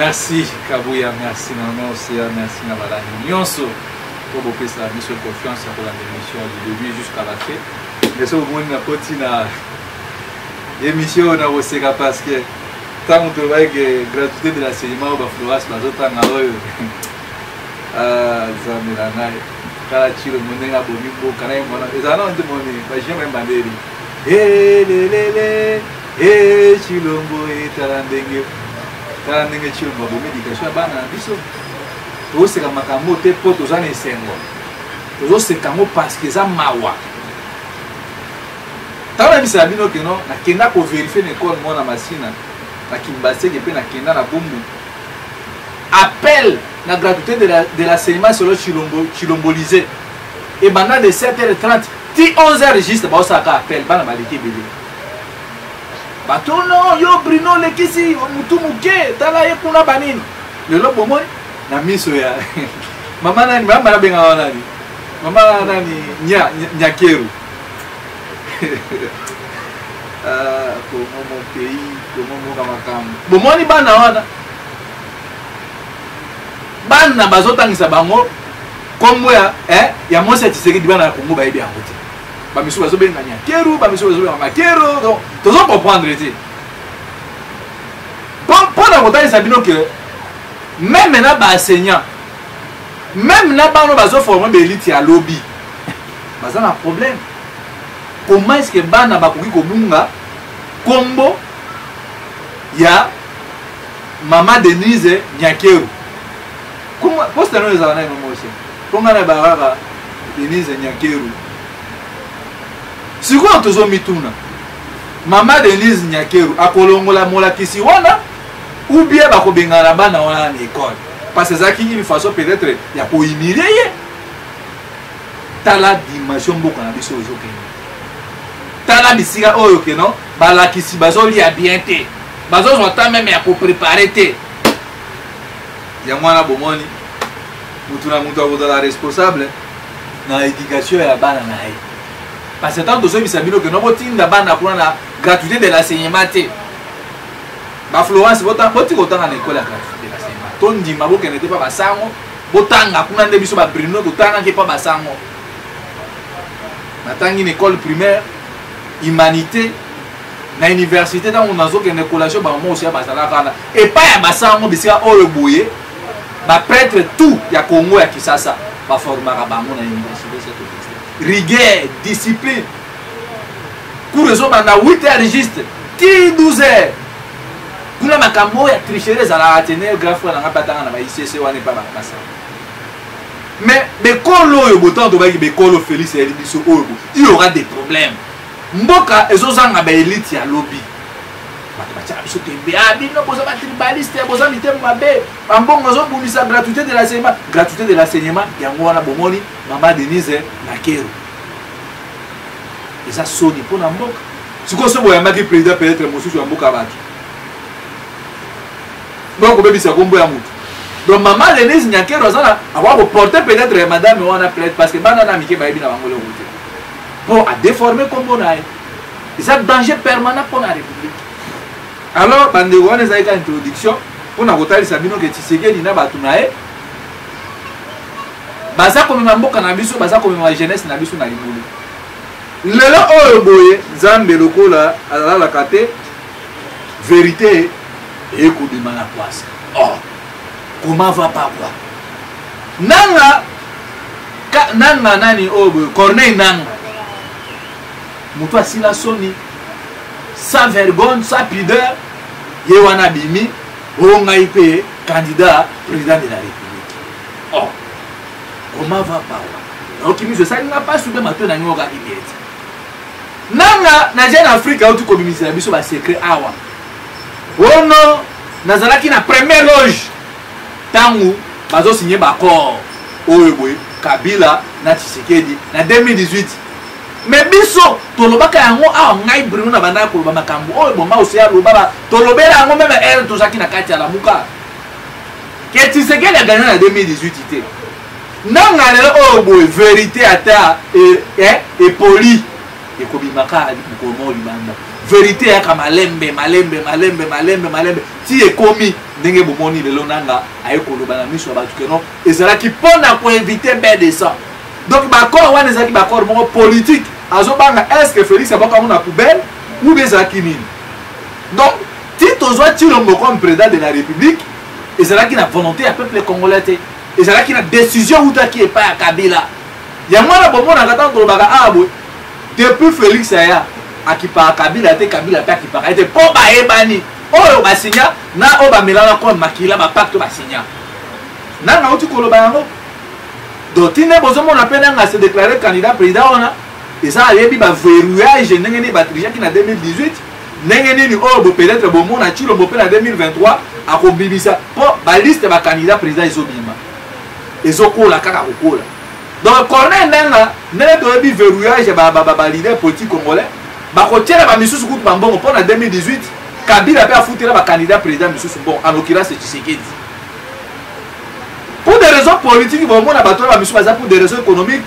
Merci Kabouya, merci Maman Océa, merci Nabalani Nyonso pour vous faire la mission confiance pour l'émission du début jusqu'à la fin. Mais ce moment n'a pas tina émission na oseka parce que tant on travaille que gratuité de l'enseignement au Florence bazota ngaoyo zamelana kala chilo monenga bomimbo kana mona ezana onde moni ba jamais banderi chilombo etarandenge tarandenge chilombo bomédication bana biso toseka makambo te po tozana esengo tozoseka ngo parce que za mawa tala bisa bino que non nakenda ko vérifier l'école mona masina na kimbaseke pe nakenda na bombu appel la gratuité de l'enseignement sur le chilombolisé et maintenant de 7h30 ti 11h juste ba osaka appel bana baleki bele bato non yo Bruno lekisi mutu muke tala ye kuna banini lelo bomoi na miso ya mama nani mama na benga wana ni mama nani nyakeru comment mon pays comment mon kamakam bomoni bana wana bana bazotangisa bango kombo ya Moise Tshisekedi bana Kongo bayebi yango te bamisu bazobenga nyakeru bamisu bazobenga makero donc tozo comprendre te pour la kotalisa bino que même na ba enseignant même na bano bazo former beliti ya lobby baza na problème. Comment est-ce que bana bakoki kobunga kombo ya Mama Denise Nyakeru? Comment poste no ezala na no mose? Konga na baraba Denise Nyakeru. Siko tozo mituna. Mama Denise Nyakeru akolongola molakisi wana ou bien bakobenga na bana wana na école. Parce que ça qui une façon peut-être ya ko humilier. Tala dimension mboka na biso ozokende. Tala bisika oyo ke non balakisi bazoli ya bien te bazo zota même ya ko préparer te ya mwana bomoni mutu na mutu akozala responsable na éducation ya bana na ye parce que tant que ça bino que non botinda bana kuna na gratuité de l'enseignement te ba Florence boti kotanga na école ya gratuité de l'enseignement tondi maboke n'était pas basango botanga kuna nde biso ba Bruno totanga ke pas basango natangi une école primaire humanité na université dans on azo une collation ba mo aussi bazala kana et pas ya basango bisika oyo boye ba prêtre tout ya Congo ya Kisasa ba formera bango na université cette rigueur discipline cours zo banda 8h juste ti 12h kuna makambo ya tricherie za la tenir grand frère nga patanga na ba ICC wana pa ba kasa mais bekolo yo botan to ba ki bekolo Félix et biso oyo il y aura des problèmes. Mboka ezozanga ba élite ya lobby bato bacha biso tembe abino boza ba tribaliste boza mitemo mabe bambongo zo bumisa gratuité de l'enseignement yango wana bomoni Mama Denise Nyakeru eza soni pona mboka siko so boya maki président peut-être mosusu ya mboka bato donc bebisa kombo ya mutu donc Mama Denise Nyakeru azana awa ko porter peut-être madame wana plainte parce que bana na mike ba ebina bango le route pour à déformer comme on a. C'est un danger permanent pour la République. Alors, bande on a une introduction pour nous dire Sabino que Tshisekedi na batunae. Baza comme mambo cannabis, baza comme ma jeunesse na biso na libulu. Lelo oyo boye Nzambe lokola ala la kate vérité et kodima na place. Oh, comment va pas quoi? Nanga nani oyo Corneille Nanga. Mutu asila soni sans vergogne, sans pudeur, Yewana Bimi, Ongaïpe, candidat président de la République. Oh, comment va pas? Donc, il n'a pas soudé maintenant dans Nyoga Ibiet. Nanga, Najen Afrique, où tu communiques la biso, secret awa. Oh non, Nazalaki na première loge. Tangu, bazo signé bakor. Oye, Kabila, na Tshisekedi, na 2018. Mais biso tolobaka yango ngai Bruno na banda ko ba makambo oyo bomba osia lobaba tolobela yango même elle to zaki na kati ya la muka ke Tshisekedi a gagné en 2018 ité nanga lelo oyo boy vérité ata et poli et kobimaka ko mo libanda vérité ya ka malembe ti ekomi ndenge bomoni lelo nanga aye koloba na miso ba tukeno ezalaki pona ko éviter bête de ça donc bakor wana ezalaki bakor moko politique azobanga est-ce que Félix abaka na poubelle ou bien ezalaki nini donc Tito Zwa Tshilombo comme président de la République ezalaki na volonté ya peuple congolais te ezalaki na décision utaki epa ya Kabila ya mwana bomona kata kolobaka abwe depuis Félix aya akipaka Kabila te Kabila pe akipaka ete po bayebani oyo basinya na oyo bamelana comme makila bapacte basinya nanga uti koloba yango donc tine bozomona mpe nanga se déclarer candidat président wana eza ayebi baverrouillage ndenge nini batrichaki na 2018 ndenge nini oyo peut-être bomona Tshilombo mpe na 2023 akobimisa mpo baliste bacandidat président ezobima ezokola kaka kokola donc Corneille Nangaa ndenge toyebi verrouillage balider politique congolais bakotiela bamisusu kutu bambongo mpo na 2018 Kabila pe afutela bacandidat président misusu bon en l'occurrence Tshisekedi pour des raisons politiques bomona bato bamisusu baza pour des raisons économiques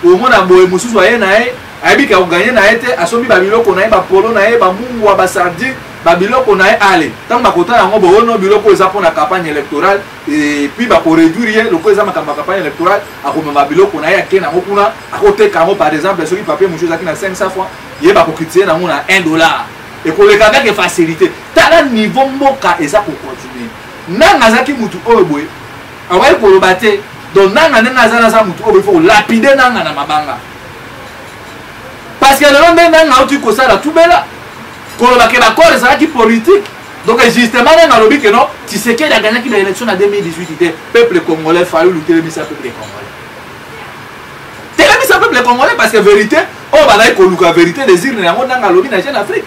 omona boye mosusu aye na ye ayebika koganye na ye te asombi babiloko na ye bapolo na ye bamungwa basardine babiloko na ye ale ntango bakotala yango boyono biloko eza mpona campagne électorale et puis bakoréduire ye loko eza makambo ya campagne électorale akomema biloko na ye ake nango kuna akoteka yango par exemple soki papier mosusu ezalaki na 500 fois ye bakokritise nango na $1 ekoleka kaka facilité tala niveau mboka eza kocontinue nanga azalaki mutu oyo boye awai koloba te donc nanga ndenge aza naza mutu oyo ifo kolapide nanga na mabanga parce que lelo nde nanga auti kosala tubela koloba ke bakor ezalaki politique donc justement nanga alobi ke non Tshisekedi aganyaki baélection na 2018 te peuple congolais fayulu telemisa peuple congolais telemisa peuple congolais parce que vérité oyo bazali koluka vérité désir na yango nanga alobi na Jeune Afrique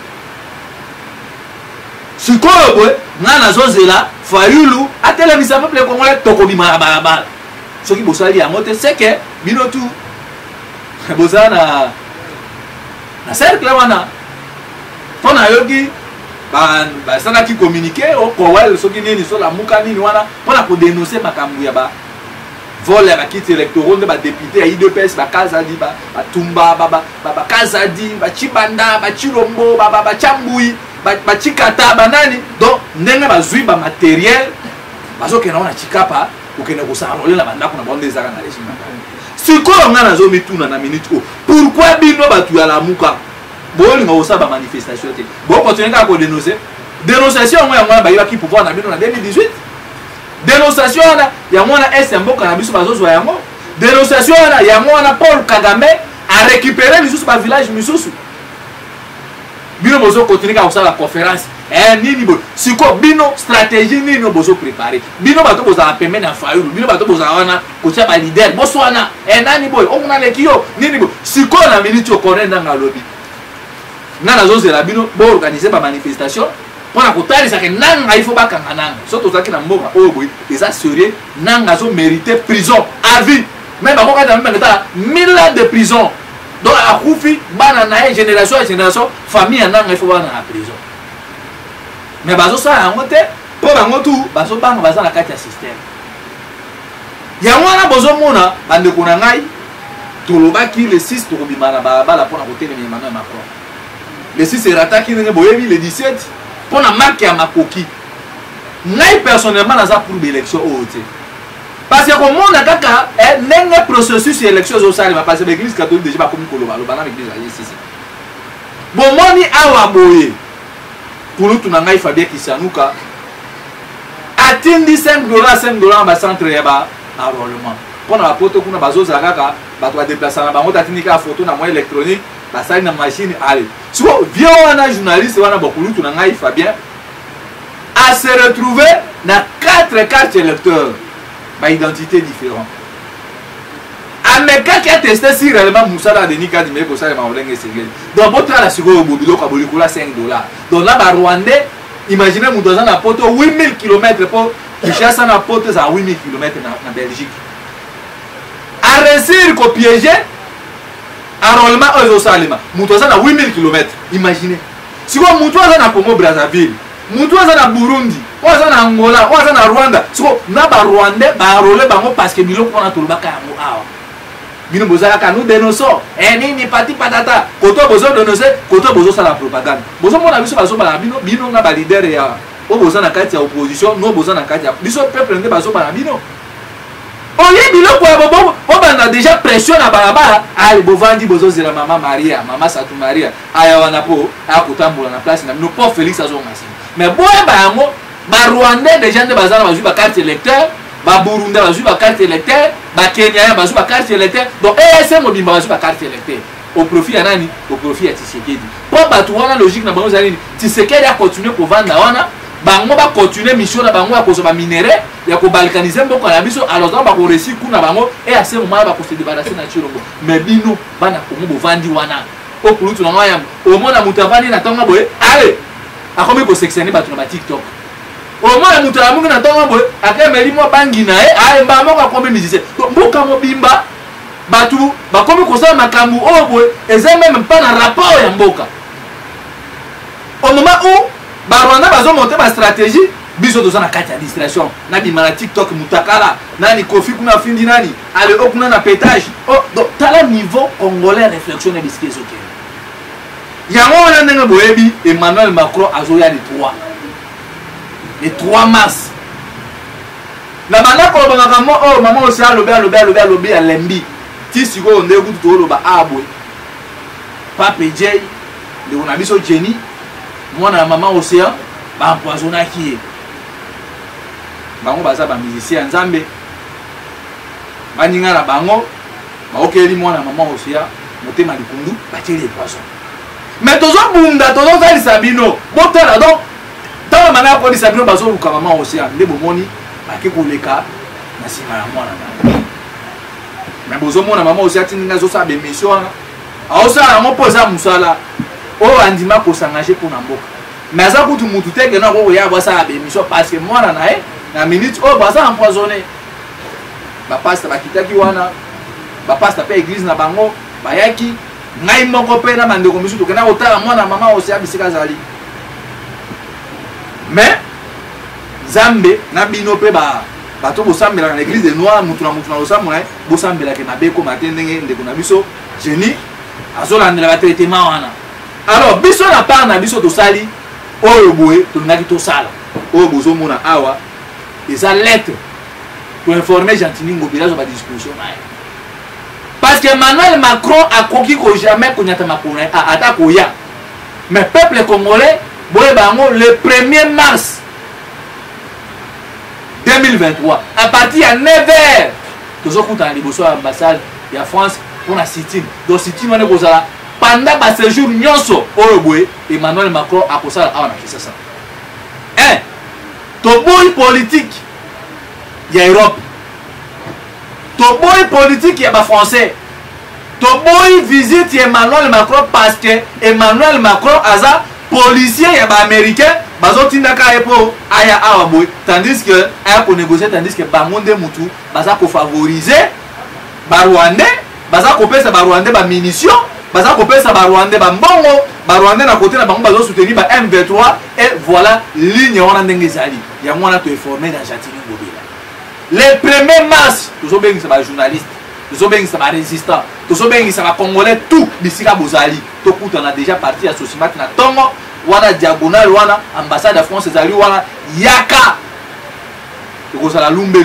sikoyo boye nga nazozela fayulu atelemisa peuple congolais tokobima na balabala soki bosali yango te c'est que bino tu bozala na cercle wana mpo na yoki basalaki communiqué okowel soki nini solamuka nini wana mpona kodénonce makambo ya vol ya bakiti électoraux nde badepute ya UDPS bakazadi batumba bakazadi bachibanda bachilombo bachambui bachikata banani donc ndenge bazwi bamatériel bazokenda wana chikapa okende kosarole na bandako na bango ezaka na régime sikoyo nga nazomituna na minute oyo pourquoi bino bato ya lamuka bolinga kosala bamanifestation te bokontinue kaka kodénonce dénonciation yango yango wana bayebaki pouvoir na bino na 2018 dénonciation wana yango wana ese mboka na biso bazozwa yango dénonciation wana yango wana Paul Kagame arécupéré lisusu bavillage misusu bino bozokontinue kaka kosala conférence nini boye siko bino stratégie nini bozo préparé bino bato bozala pembeni ya fayulu bino bato bozala wana kotia balider boso wana nani boye omona leki yo nini boye siko na minute Corneille Nangaa alobi nga nazozela bino boorganize bamanifestation mpona kotalisaka nanga ifo bakanga nanga so tozalaki na mboka oyo boye eza sérieux nanga azomérite prison à vie même bakokata mibengeta 1000 ans de prison donc akufi bana na ye génération ya génération famille ya nanga ifo bana na prison mais bazosala yango te mpo bango tu bazobanga baza na kati ya système yango wana bozomona bandeko na ngai tolobaki le 6 tokobima na balabala mpona kotelema Emmanuel Macron le 6 erataki ndenge boyebi le 17 mpona marke ya makoki ngai personnellement naza pour baélection oyo te parce que komona kaka ndenge processus ya élection ezosalema parce que l'église catholique déjà bakomi kolobaloba na l'église ya yesisi bomoni awa boye kulutu na ngai Fabien Kisanuka atindi $5 bacentre ya baenrôlement mpona bapoto kuna bazozala kaka bato badeplasana na bango tatindi kaka foto na moyen électronique basali na machine ale siko vie wana journaliste wana bakulutu na ngai Fabien a se retrouver na 4 cartes électeurs baidentité différente amekaki ateste si réellement musala Denis Kadimé kosalema olenge esengeli donc botala sikoyo bobiloko abolikola $5 donc na barwandais imagine moto aza na poto 8000 km mpo Kinshasa na poto eza 8000 km na Belgique aresir kopiége enrôlement oyo ezosalema moto aza na 8000 km imagine sikoyo moto aza na Congo Brazzaville moto aza na Burundi oyo aza na Angola oyo aza na Rwanda sikoyo na barwandais baenrôle bango parce que biloko wana tolobaka yango awa bino bozalaka nous dénonçons nini pati patata koto bozo dénoncer koto bozo sala propagande bozo mona biso bazobala bino na balider ya o boza na kati ya opposition no boza na kati ya biso peuple nde bazo bana bino oye biloko ya bobo bobanda déjà pression na balabala ayi bovandi bozozela mama Maria mama Satu Maria aya wana po akotambola na place na bino po Félix azonga sima mais boyeba yango barwandais déjà nde baza na bazwi bakarte électeur baburundais bazwi bakarte électeur bakenyaya bazwi bakarte électeur donc ESM mobimba bazwi bakarte électeur au profit ya nani au profit ya Tshisekedi po bato wana logique na bango ezali nini Tshisekedi akontinue kovanda wana bango bakontinue mission na bango ya kozwa minere ya kobalkanize mboka na biso alors donc bakoresi kuna bango et à ce moment bakose débarrasser na Chilombo mais bino bana kongo bovandi wana okulutu na ngaya omona mutavani na tonga boye allez akomi ko sectionner bato na TikTok omona mutala mungu na tonga boye akemeli mo bangi na aye mbamo ka kombe musicien mboka mobimba batu bakomi kosala makambu oyo boye eza même pas na rapport ya mboka au moment où barwana bazomonte ba stratégie biso toza na kati ya distraction na bima na TikTok mutakala nani kofi kuna findi nani ale okuna na pétage oh donc tala niveau congolais réflexion na bisque zoke yango wana ndenge boyebi Emmanuel Macron azoya les 3 mars na bana ko banga mo oh mama osi alobi alembi ti siko nde kutu to loba abwe Pape J de on a biso Jenny mwana mama Océan ba empoisonnaki bango baza ba musicien nzambe baninga na bango ba okeli mwana mama Océan motema likundu bateli poisson mais tozo bunda tozo zalisa bino botala donc tant mana ko lisa bino bazo luka mama Océan nde bomoni bake koleka na sima ya mwana na mais bozo mona mama Océan tinga zo sa be mission aosa ngo poza musala o andima ko s'engager pour na mboka mais aza kutu mutu teke na ko ya basa be mission parce que mwana na na minute o baza empoisonné ba pasteur bakitaki wana ba pasteur pe église na bango bayaki ngai moko pe na mandeko misu to kana otala mwana mama Océan bisika zali mais Zambe na bino pe bato bosambela na l'église de Noir mutu na osambona bosambela ke mabeko matendenge ndeko na biso Jenny azolandela ba traitement wana alors biso na part na biso tosali oyo boye tolingaki tosala oyo bozomona awa eza lettre pour informer gentiment ngobila zo ba disposition na parce que Emmanuel Macron a koki ko jamais konyata makona ata koya mais peuple congolais boye bango le 1er mars 2023 à partir à 9h tozokuta na liboso ya ambassade ya France pour la sit-in donc sit-in wana kozala pendant ba séjour nyonso oyo boye Emmanuel Macron akosala awa na Kinshasa toboyi politique ya Europe toboyi politique ya ba français toboyi visite ya Emmanuel Macron parce que Emmanuel Macron aza policier ya ba américain bazotindaka epo aya awa boy tandis que aya ko négocier tandis que bangonde mutu baza ko favoriser ba Rwandais baza ko pesa ba Rwandais ba munitions baza ko pesa ba Rwandais ba mbongo ba Rwandais na côté na bango bazo soutenir ba M23 et voilà ligne wana ndenge zali ya mwana to informer na Jatini Ngobila le 1er mars tozo bengisa ba journaliste tozo bengisa ba résistant tozo bengisa ba congolais tout bisika bozali to kutana déjà parti ya Sosimat na tongo wana diagonal wana ambassade de France ezali wana yaka ekozala lumbe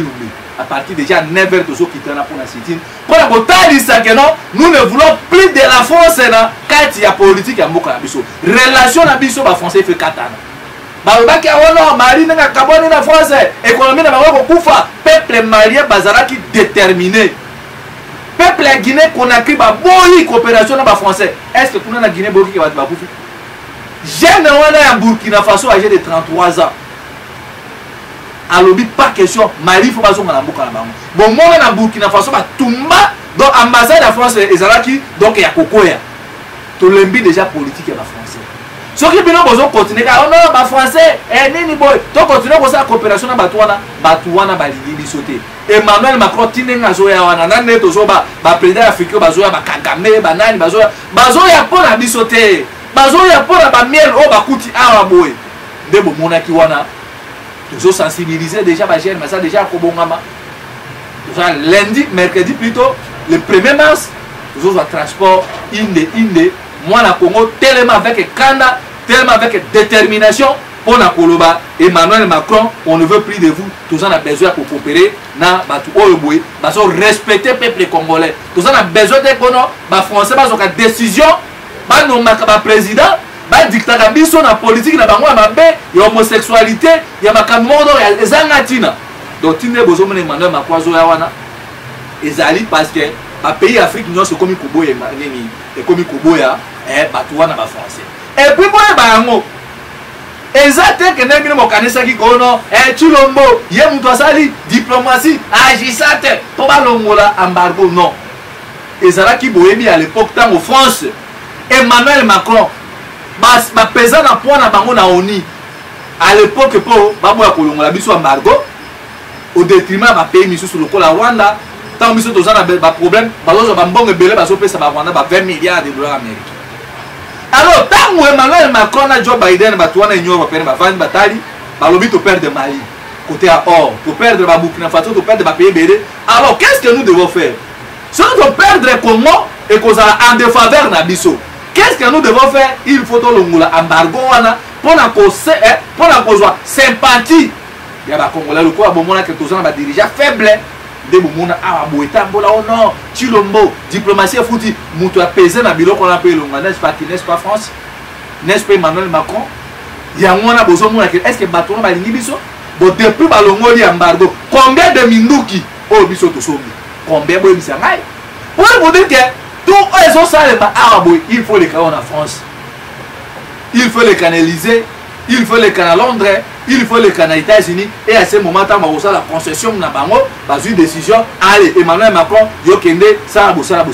à partir déjà 9h tozokitana pour la sit-in pour la kotalisa que non nous ne voulons plus de la France na kati ya politique ya mboka na biso relation na biso ba français fait katana balobaki awana mali nga kaboni na France économie na bango kokufa peuple malien bazalaki déterminé peuple ya Guinée Conakry ba boyi coopération na ba français est-ce que kuna na Guinée boki ke ba kufi jeune wana ya Burkina Faso âgé de 33 ans alobi pas question Mali faut bazonga na mboka na bango bon moi na Burkina Faso ba tumba donc ambassade de France ezalaki donc ya kokoya to lembi déjà politique ya ba français soki bino bozo continuer ka non ba français nini boy to continuer ko sa coopération na batu wana balingi biso te Emmanuel Macron tinenga zo ya wana nane to zo ba président africain bazo ya ba Kagame ba nani bazo ya pona biso te bazo ya pona ba miel o bakuti awa boy ndebo monaki wana tozo sensibiliser déjà ba jeune mais ça déjà ko bongama ça lundi mercredi plutôt le 1er mars tozo va transport inde moi na Congo tellement avec kanda tellement avec détermination pour na koloba Emmanuel Macron, on ne veut plus de vous. Tous on a besoin de coopérer na batu oyoboy, baso respecter peuple congolais. Tous on a besoin de kono ba français baso ka décision, ba no makaba président, ba dictateur biso na politique na bango mabe, ya homosexualité, ya makamodo ya ezangatina. Donc tinde bozo mona Emmanuel Macron zo ya wana. Ezali parce que ba pays Afrique nyonso komi koboya nini, e komi koboya batu wana ba français. Et puis boya ba ngo exactement que n'est pas kanisa ki kono Chilombo ye mutu asali diplomatie agissate to balongola embargo non ezala ki boyebi à l'époque tant en France Emmanuel Macron ba pesa na point na bango na ONU à l'époque po ba boya kolongola biso embargo au détriment ba pays misu sur le col Rwanda tant biso tozana ba problème bazo ba mbongo belé bazo pesa ba Rwanda ba 20 milliards de dollars américains. Alors, tant que Emmanuel Macron et Joe Biden sont l'Union européenne, ils ont perdre Mali, côté à or, pour perdre Burkina Faso, pour perdre pays Bédé. Alors, qu'est-ce que nous devons faire? Si nous devons perdre le Congo et qu'on a en défaveur d'Abisso, qu'est-ce que nous devons faire? Il faut que nous embargo pour qu'on soit sympathie. Il y a des Congolais, le quoi, des dirigeants faibles. De momona awaboeta mbola oh non Chilombo diplomatie fouti mutu a pesé na biloko na pe longa n'est-ce pas France n'est-ce pas Emmanuel Macron ya ngona bozo mona est-ce que bato na balingi biso bo depuis balongoli embargo combien de minduki oh biso to sombi combien boy bisa ngai pour vous dire que tout eso sale ba awaboy il faut les canaux en France il faut les canaliser il faut les canaux à Londres il faut les canaux aux États-Unis et à ce moment là on a la concession na bango pas une décision allez Emmanuel Macron yo kende ça bosala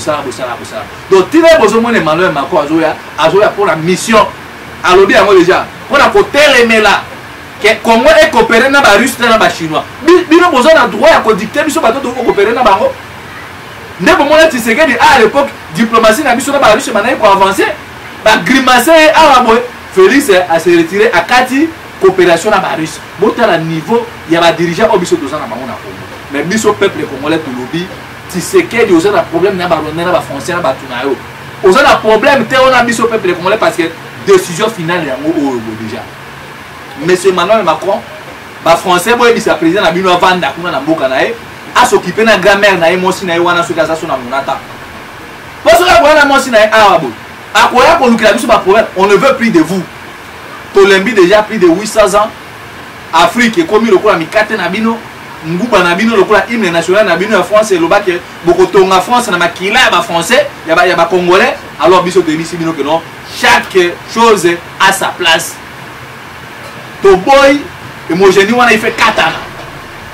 donc tire besoin mon Emmanuel Macron azoya pour la mission alobi yango déjà pour la côté remela que Congo est coopérer na ba russe na ba chinois bino besoin na droit ya ko dicter biso bato to coopérer na bango ne bon mon Tshisekedi à l'époque diplomatie na biso na ba russe maintenant ko avancer ba grimacer à boy Félix a se retiré à Kati coopération na ba russe bota la niveau ya ba dirigeant obiso to na bango na Congo mais biso peuple congolais to lobi Tshisekedi oza na problème na ba rwandais na ba français na ba tunayo oza na problème te on a biso peuple congolais parce que décision finale yango o déjà monsieur Emmanuel Macron ba français boy bisa président na bino vanda kuna na mboka na ye a s'occuper na grand-mère na ye mosi na ye wana soki aza so na monata poso la bona mosi na ye awa boy akoya ko lukela biso ba problème on ne veut plus de vous Tolembi déjà plus de 800 ans Afrique est comme le quoi mikate na bino nguba na bino le quoi hymne national na bino en France et le bac beaucoup tonga France na makila ba français ya ba congolais alors biso de bisi bino que non chaque chose a sa place to boy homogénie wana il fait katana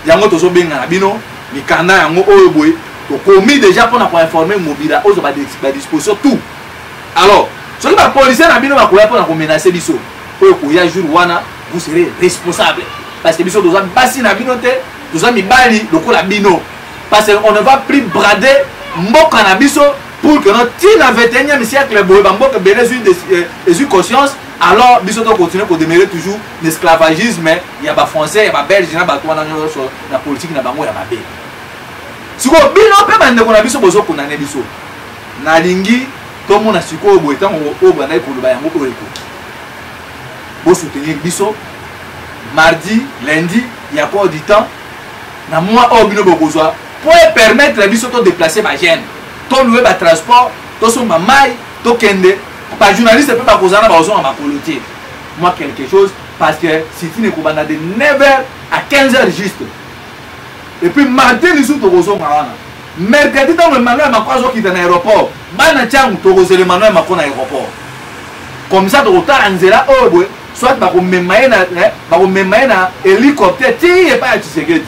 yango to so benga na bino mikanda yango oyo boy to commis déjà pour informer mobila ozo ba disposition tout alors ce que la police na bino ba koya pour menacer biso pour que ya jour wana vous serez responsable parce que biso doza basi na bino te doza mibali lokola bino parce qu'on ne va plus brader mboka na biso pour que notre tina 21e siècle boye ba mboka bele une conscience alors biso to continuer ko demeurer toujours l'esclavagisme ya ba français ya ba belge na ba to na nyonso na politique na bango ya ba be siko bino pe bande ko na biso bozo ko na ne biso na lingi to mona siko boye tango o bana ko ba yango ko eko bo soutenir biso mardi lundi il y a pas du temps na moi au bino bokozwa pour permettre biso to déplacer ma gêne to louer ba transport to so mamai to kende pas journaliste peut pas kozana ba ozo ma colotier moi quelque chose parce que si tu ne kobanda de 9h à 15h juste et puis mardi les autres ozo ngana mercredi dans le Emmanuel Macron zo qui dans l'aéroport bana tiangu to ozo le Emmanuel Macron à l'aéroport comme ça de retard en zela oh boy soit ba ko memaye na hélicoptère ti et pas Tshisekedi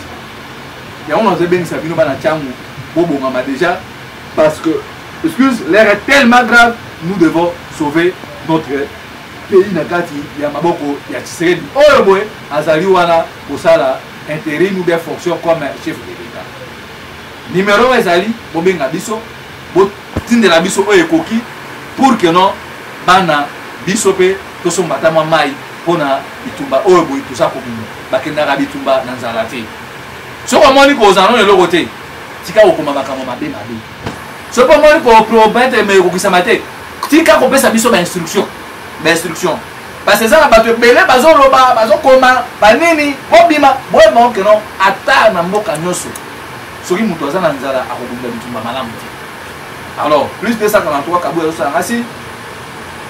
ya on a bien sabino bana tiangu bobo ngama déjà parce que excuse l'air est tellement grave nous devons sauver notre pays na kati ya maboko ya Tshisekedi oh boy azali wana kosala intérim ou bien fonction comme chef de l'État numéro ezali bobenga biso bo tindela biso o ekoki pour que non bana biso pe to so matama mai pona bitumba oyo boy tout ça comme bakenda ka bitumba na nzala te so ko moni ko zano le lokote tika ko koma bakamo mabe so ko moni ko promettre me ko kisamate tika ko pesa biso ba instruction parce que ça na bato ebele bazoloba bazokoma banini bobima boyeba oke non ata na mboka nyonso soki moto aza na nzala akobunda bitumba malamu te. Alors plus 243 kabuya ezosala ngasi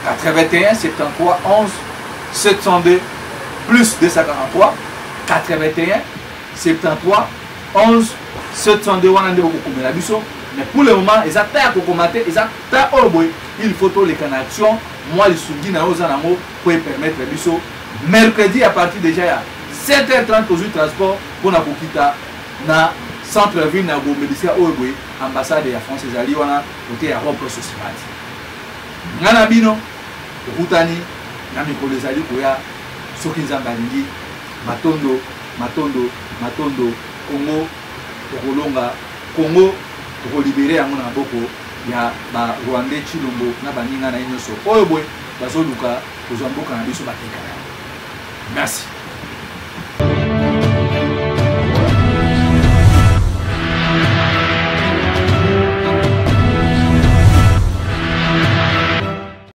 81 73 11 702 plus 243 81 73 11 702 wana nde okokomela biso. Mais pour le moment, ils attaquent au commentaire, ils attaquent au bout. Il faut tous les canaux action. Moi, les soudis na ozanamo pour permettre biso. Mercredi à partir déjà à 7h30 pour le transport pour na kokita na centre-ville na go médecin au bout ambassade ya France ezali wana côté ya Europe société. Ngana bino okutani na mikolo ezali koya soki nzamba lingi matondo Congo okolonga Congo pour libérer à mon aboko ya ba Rwandais Chilombo na baninga na nyonso oyo boy bazoluka kozamboka na biso batekala. Merci.